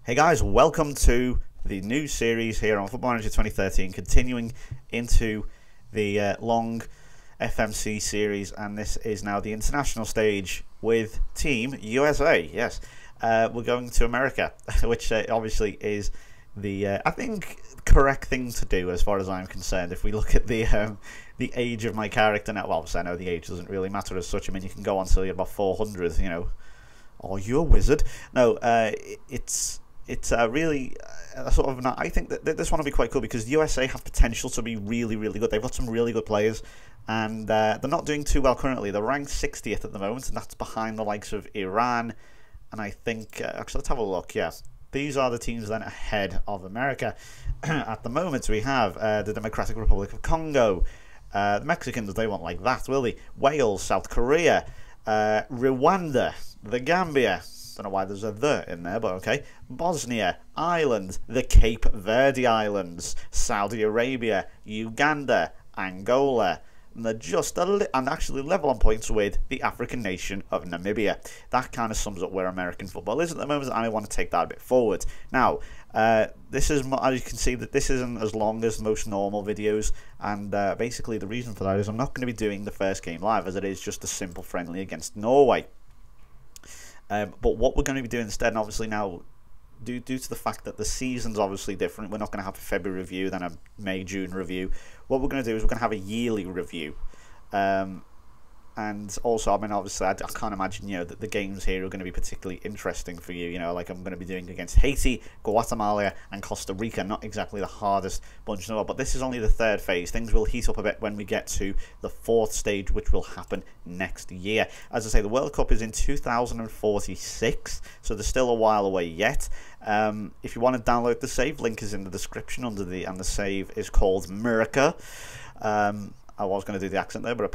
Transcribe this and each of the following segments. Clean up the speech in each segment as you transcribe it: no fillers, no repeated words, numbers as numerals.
Hey guys, welcome to the new series here on Football Manager 2013, continuing into the long FMC series, and this is now the international stage with Team USA. Yes, we're going to America, which obviously is the I think correct thing to do as far as I'm concerned. If we look at the age of my character now, well, obviously I know the age doesn't really matter as such. I mean, you can go on till you're about 400, you know. Oh, you're a wizard. No, it's really sort of not. I think that this one will be quite cool because the USA have potential to be really, really good. They've got some really good players, and they're not doing too well currently. They're ranked 60th at the moment, and that's behind the likes of Iran. And I think, actually, let's have a look. Yeah, these are the teams then ahead of America. At the moment, we have the Democratic Republic of Congo. The Mexicans, they won't like that, will they? Wales, South Korea, Rwanda, the Gambia. Don't know why there's a "the" in there, but okay. Bosnia, Ireland, the Cape Verde Islands, Saudi Arabia, Uganda, Angola, and they're just and actually level on points with the African nation of Namibia. That kind of sums up where American football is at the moment, and I want to take that a bit forward. Now, this is, as you can see, that this isn't as long as most normal videos, and basically the reason for that is I'm not going to be doing the first game live, as it is just a simple friendly against Norway. But what we're going to be doing instead, and obviously now, due to the fact that the season's obviously different, we're not going to have a February review, then a May-June review. What we're going to do is we're going to have a yearly review. And also, I mean, obviously, I can't imagine, you know, that the games here are going to be particularly interesting for you. You know, like I'm going to be doing against Haiti, Guatemala, and Costa Rica. Not exactly the hardest bunch in the world, but this is only the third phase. Things will heat up a bit when we get to the fourth stage, which will happen next year. As I say, the World Cup is in 2046, so there's still a while away yet. If you want to download the save, link is in the description and the save is called America. I was going to do the accent there, but I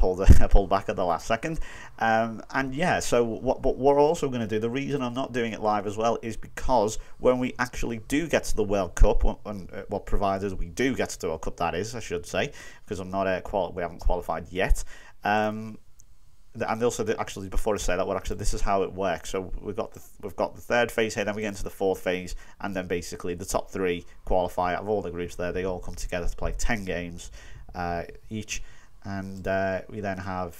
pulled back at the last second. And yeah, so but we're also going to do, the reason I'm not doing it live as well is because when we actually do get to the World Cup, what provided we do get to the World Cup, that is, I should say, because I'm not we haven't qualified yet. And also, actually, before I say that, this is how it works. So we've got the third phase here, then we get into the fourth phase, and then basically the top three qualify out of all the groups there. They all come together to play 10 games. Each, and we then have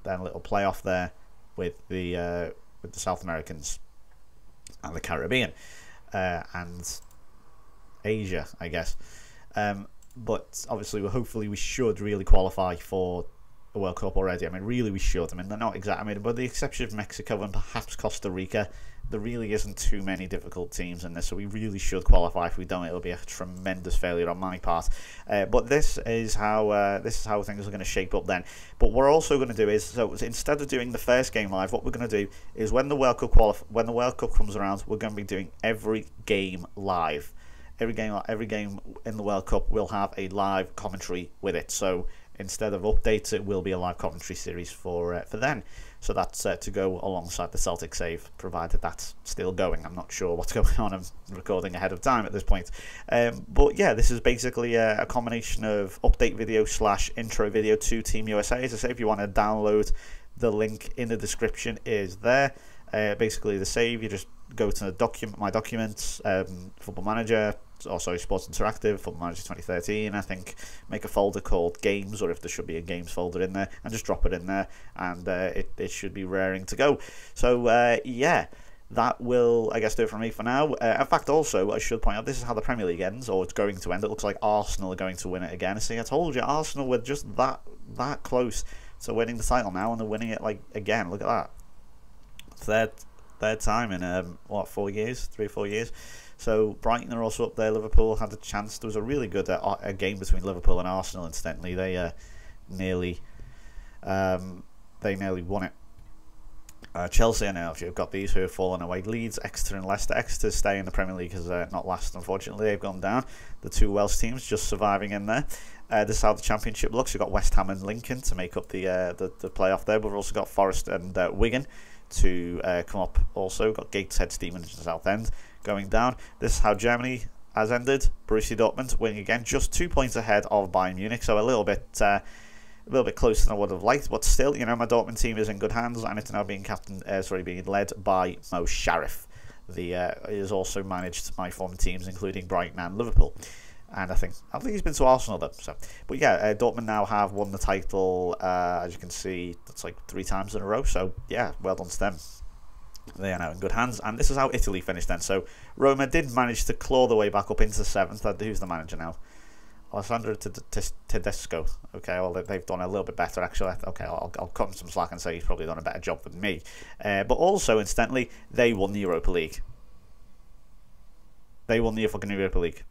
a little playoff there with the South Americans and the Caribbean and Asia, I guess. But obviously, hopefully, we should really qualify for the World Cup already. I mean, really, we should. I mean, they're not exact. I mean, with the exception of Mexico and perhaps Costa Rica, there really isn't too many difficult teams in this, so we really should qualify. If we don't, it'll be a tremendous failure on my part. But this is how things are going to shape up then. But what we're also going to do is, so instead of doing the first game live, what we're going to do is when the World Cup comes around, we're going to be doing every game live. Every game in the World Cup will have a live commentary with it. So instead of updates, it will be a live commentary series for then. So that's to go alongside the Celtic save, provided that's still going. I'm not sure what's going on. I'm recording ahead of time at this point. But yeah, this is basically a combination of update video / intro video to Team USA. As I say, if you want to download, the link in the description is there. Basically, the save, you just go to my documents, Football Manager, also Sports Interactive, Football Manager 2013, I think, make a folder called Games, or if there should be a Games folder in there, and just drop it in there, and it should be raring to go. So, yeah, that will, I guess, do it for me for now. In fact, also, I should point out, this is how the Premier League ends, or it's going to end. It looks like Arsenal are going to win it again. See, I told you, Arsenal were just that close to winning the title now, and they're winning it, like, again. Look at that. Third time in, 4 years? 3 or 4 years? So Brighton are also up there. Liverpool had a chance. There was a really good a game between Liverpool and Arsenal. Incidentally, they nearly won it. Chelsea, I know if you've got these who have fallen away. Leeds, Exeter, and Leicester. Exeter stay in the Premier League because not last. Unfortunately, they've gone down. The two Welsh teams just surviving in there. This is how the Championship looks. You've got West Ham and Lincoln to make up the playoff there. But we've also got Forest and Wigan to come up. Also got Gateshead, Stevenage, and Southend going down. This is how Germany has ended. Borussia Dortmund winning again, just 2 points ahead of Bayern Munich, so a little bit closer than I would have liked, but still, you know, my Dortmund team is in good hands, and it's now being being led by Mo Sharif he has also managed my former teams, including Brighton and Liverpool. And I think he's been to Arsenal though. So, but yeah, Dortmund now have won the title. As you can see, that's like 3 times in a row. So yeah, well done to them. They are now in good hands. And this is how Italy finished then. So Roma did manage to claw their way back up into 7th. Who's the manager now? Alessandro Tedesco. Okay, well they've done a little bit better actually. Okay, I'll cut him some slack and say he's probably done a better job than me. But also, incidentally, they won the Europa League. They won the fucking Europa League.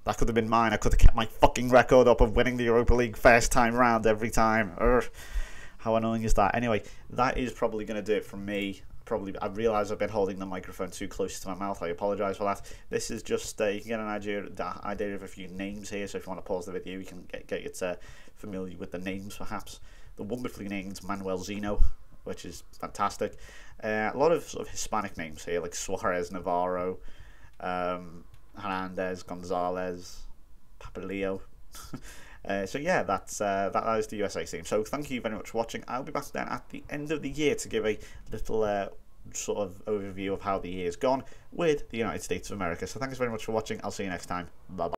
That could have been mine. I could have kept my fucking record up of winning the Europa League first time round every time. Urgh. How annoying is that? Anyway, that is probably going to do it from me. I realise I've been holding the microphone too close to my mouth. I apologise for that. This is just you can get an idea of a few names here. So if you want to pause the video, you can get familiar with the names perhaps. The wonderfully named Manuel Zeno, which is fantastic. A lot of sort of Hispanic names here, like Suarez, Navarro, Hernandez, Gonzalez, Papaleo. So yeah, that is the USA team. So thank you very much for watching. I'll be back then at the end of the year to give a little sort of overview of how the year's gone with the United States of America. So thanks very much for watching. I'll see you next time. Bye bye.